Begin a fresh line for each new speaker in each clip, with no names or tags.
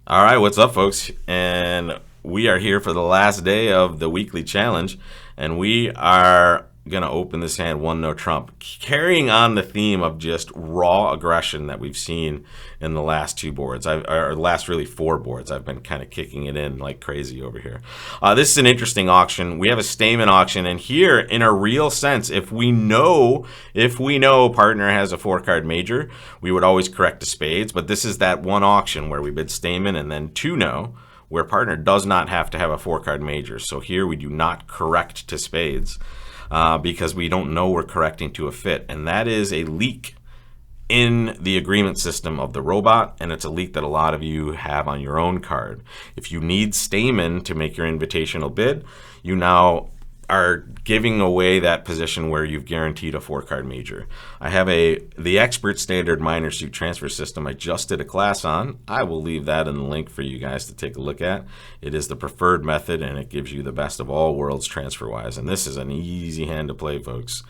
All right, what's up, folks? And we are here for the last day of the weekly challenge, and we are gonna open this hand one no trump, carrying on the theme of just raw aggression that we've seen in the last two boards, or last really four boards. I've been kind of kicking it in like crazy over here. This is an interesting auction. We have a Stayman auction, and here, in a real sense, if we know partner has a 4-card major, we would always correct to spades. But this is that one auction where we bid Stayman and then 2-no, where partner does not have to have a 4-card major. So here we do not correct to spades. Because we don't know we're correcting to a fit. And that is a leak in the agreement system of the robot, and it's a leak that a lot of you have on your own card. If you need Stayman to make your invitational bid, you now are giving away that position where you've guaranteed a 4-card major. I have the expert standard minor suit transfer system I just did a class on. I will leave that in the link for you guys to take a look at. It is the preferred method, and it gives you the best of all worlds transfer-wise. And this is an easy hand to play, folks.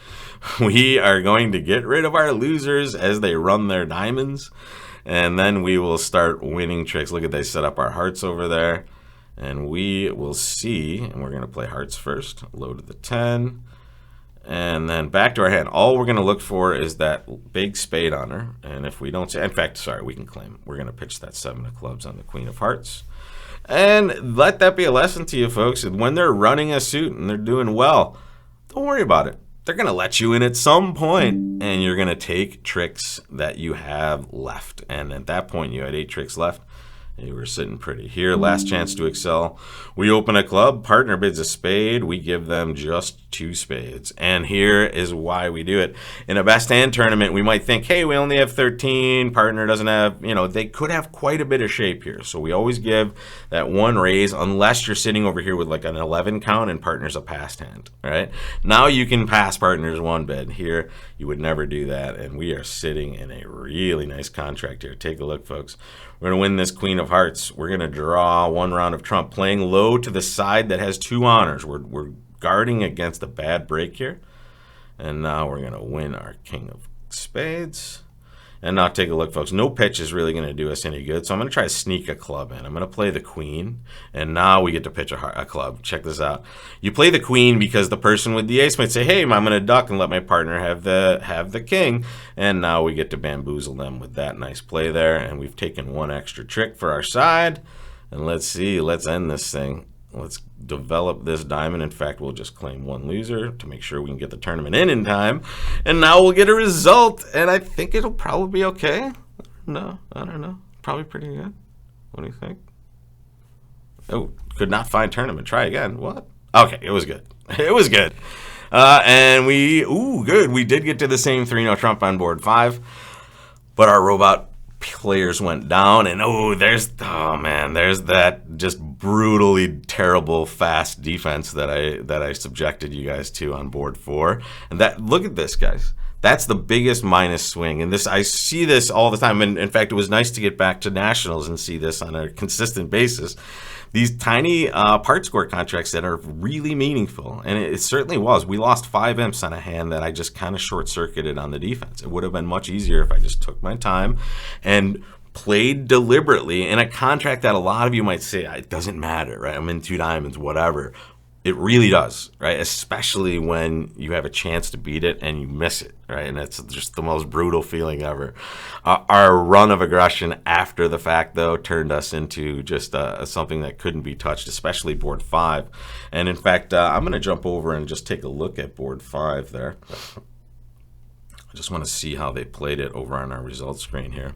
We are going to get rid of our losers as they run their diamonds, and then we will start winning tricks. Look at, they set up our hearts over there. And we will see, and we're going to play hearts first, low to the 10, and then back to our hand. All we're going to look for is that big spade on her, and if we don't see, in fact, sorry, we can claim. We're going to pitch that 7 of clubs on the queen of hearts. And let that be a lesson to you, folks. When they're running a suit and they're doing well, don't worry about it. They're going to let you in at some point, and you're going to take tricks that you have left. And at that point, you had 8 tricks left. You were sitting pretty. Here, last chance to excel. We open a club, partner bids a spade, we give them just 2 spades. And here is why we do it. In a best hand tournament, we might think, hey, we only have 13, partner doesn't have, they could have quite a bit of shape here. So we always give that 1 raise, unless you're sitting over here with like an 11 count and partner's a passed hand, right? Now you can pass partner's 1 bid. Here, you would never do that, and we are sitting in a really nice contract here. Take a look, folks. We're going to win this queen of hearts. We're going to draw 1 round of trump, playing low to the side that has 2 honors. We're guarding against a bad break here. And now we're going to win our king of spades. And now take a look, folks. No pitch is really going to do us any good. So I'm going to try to sneak a club in. I'm going to play the queen. And now we get to pitch a club. Check this out. You play the queen because the person with the ace might say, hey, I'm going to duck and let my partner have the king. And now we get to bamboozle them with that nice play there. And we've taken 1 extra trick for our side. And let's see. Let's end this thing. Let's develop this diamond. In fact, we'll just claim 1 loser to make sure we can get the tournament in time. And now we'll get a result, and I think it'll probably be okay. No, I don't know. Probably pretty good. What do you think? Oh, could not find tournament. Try again. What? Okay, it was good. It was good. And good. We did get to the same 3-no trump on board 5, but our robot players went down, and there's that just brutally terrible fast defense that I subjected you guys to on board 4. And look at this, guys. That's the biggest minus swing, and I see this all the time. And in fact, it was nice to get back to nationals and see this on a consistent basis. These tiny part score contracts that are really meaningful, and it certainly was. We lost 5 imps on a hand that I just kind of short-circuited on the defense. It would have been much easier if I just took my time and played deliberately in a contract that a lot of you might say, it doesn't matter, right? I'm in 2 diamonds, whatever. It really does, right? Especially when you have a chance to beat it and you miss it, right? And it's just the most brutal feeling ever. Our run of aggression after the fact, though, turned us into just something that couldn't be touched, especially board 5. And in fact, I'm going to jump over and just take a look at board 5 there. I just want to see how they played it over on our results screen here.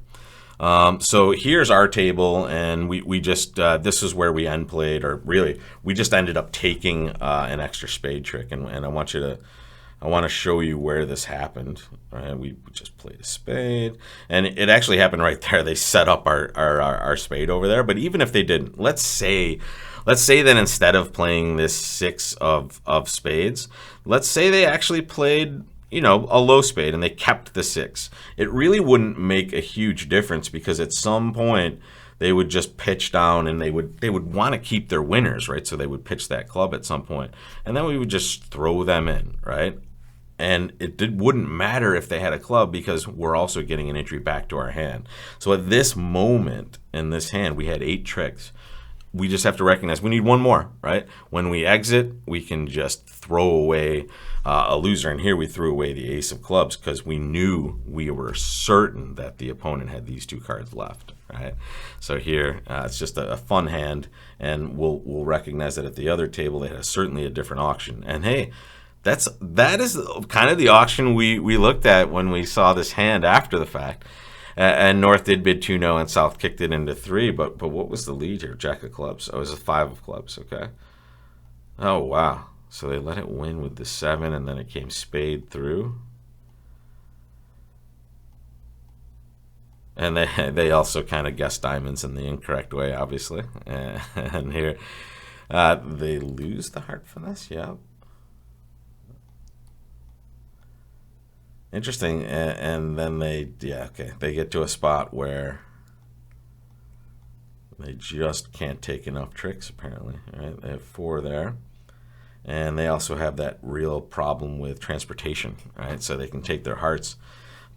So here's our table, and we just this is where we end played, or really we just ended up taking an extra spade trick, and I want to show you where this happened. Right? We just played a spade, and it actually happened right there. They set up our spade over there, but even if they didn't, let's say that instead of playing this 6 of spades, let's say they actually played a low spade and they kept the 6. It really wouldn't make a huge difference, because at some point they would just pitch down, and they would want to keep their winners, right? So they would pitch that club at some point, and then we would just throw them in, right? And wouldn't matter if they had a club because we're also getting an entry back to our hand. So at this moment in this hand, we had 8 tricks. We just have to recognize we need one more, right? When we exit, we can just throw away a loser. And here we threw away the ace of clubs because we were certain that the opponent had these 2 cards left, right? So here, it's just a fun hand, and we'll recognize that at the other table, they had certainly a different auction. And hey, that is kind of the auction we looked at when we saw this hand after the fact. And North did bid 2-0, and South kicked it into 3. But what was the lead here? Jack of clubs. Oh, it was a 5 of clubs. Okay. Oh, wow. So they let it win with the 7, and then it came spade through. And they also kind of guessed diamonds in the incorrect way, obviously. And here, they lose the heart finesse. Yeah. Interesting. And then they get to a spot where they just can't take enough tricks, apparently. Right? They have 4 there. And they also have that real problem with transportation, right? So they can take their hearts,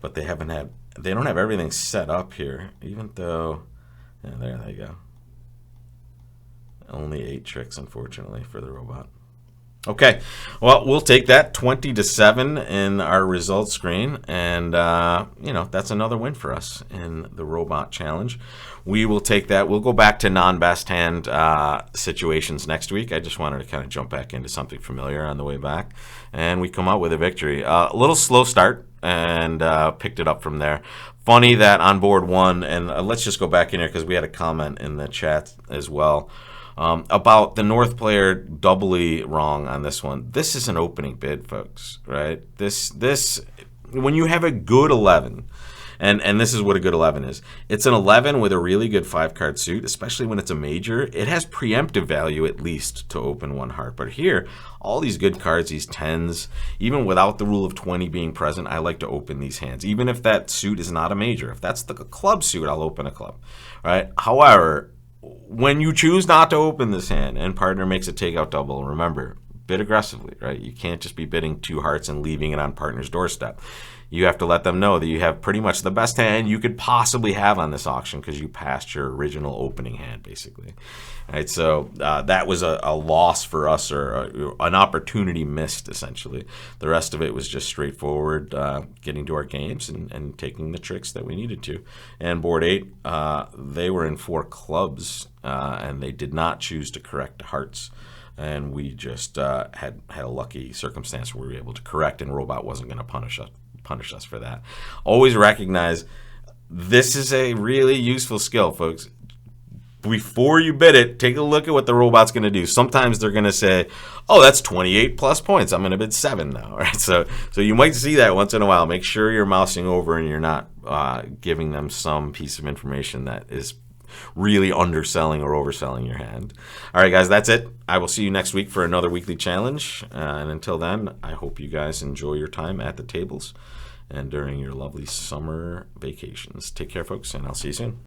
but they don't have everything set up here, even though, there they go. Only 8 tricks, unfortunately, for the robot. Okay, well, we'll take that 20-7 in our results screen, and that's another win for us in the robot challenge. We will take that. We'll go back to non-best hand situations next week. I just wanted to kind of jump back into something familiar on the way back, and we come out with a victory. A little slow start, and picked it up from there. Funny that on board 1, and let's just go back in here because we had a comment in the chat as well. About the North player doubly wrong on this one. This is an opening bid, folks, right? This when you have a good 11, and this is what a good 11 is. It's an 11 with a really good 5-card suit, especially when it's a major. It has preemptive value at least to open 1 heart. But here, all these good cards, these 10s, even without the rule of 20 being present, I like to open these hands. Even if that suit is not a major. If that's the club suit, I'll open a club, right? However, when you choose not to open this hand and partner makes a takeout double, remember, bid aggressively, right? You can't just be bidding 2 hearts and leaving it on partner's doorstep. You have to let them know that you have pretty much the best hand you could possibly have on this auction because you passed your original opening hand, basically. All right, so that was a loss for us, or an opportunity missed, essentially. The rest of it was just straightforward, getting to our games and taking the tricks that we needed to. And board 8, they were in 4 clubs, and they did not choose to correct hearts. And we just had a lucky circumstance where we were able to correct, and Robot wasn't going to punish us for that. Always recognize this is a really useful skill, folks. Before you bid it, take a look at what the robot's going to do. Sometimes they're going to say, oh, that's 28 plus points. I'm going to bid 7 now. Right? So you might see that once in a while. Make sure you're mousing over and you're not giving them some piece of information that is really underselling or overselling your hand. All right, guys, that's it. I will see you next week for another weekly challenge. And until then, I hope you guys enjoy your time at the tables and during your lovely summer vacations. Take care, folks, and I'll see you soon.